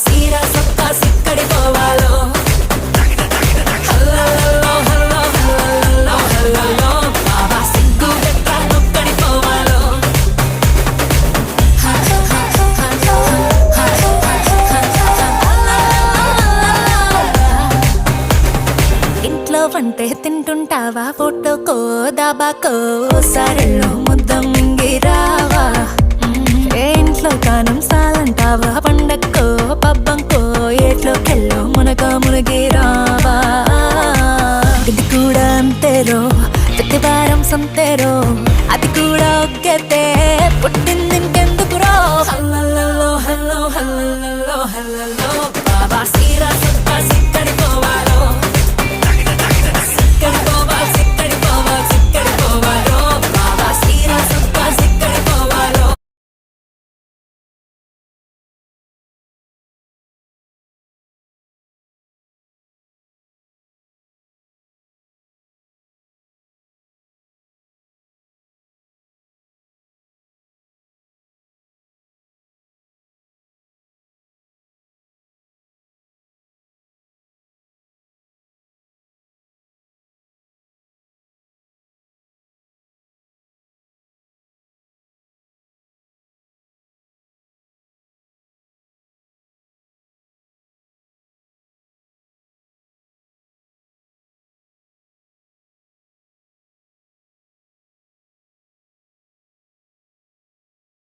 సీరా సొక్కా సిక్కడి పోవాలో హల్లల్లో hello హల్లల్లో హల్లల్లో బాబా సిగ్గు గట్ట నొక్కడి పోవాలో ఇంట్లో వంటే తింటుంటావా ఫోటోకో దాబాకో సరెల్లో ముద్ద మింగిరావా ఏ ఇంట్లో కానం సాలంటావా పండక్కో పబ్బంకో ఏట్లోకెళ్ళో మునగిరావా ఇది కూడా అంతేరో ప్రతి వారం సంతేరో అది కూడా ఒగ్గతే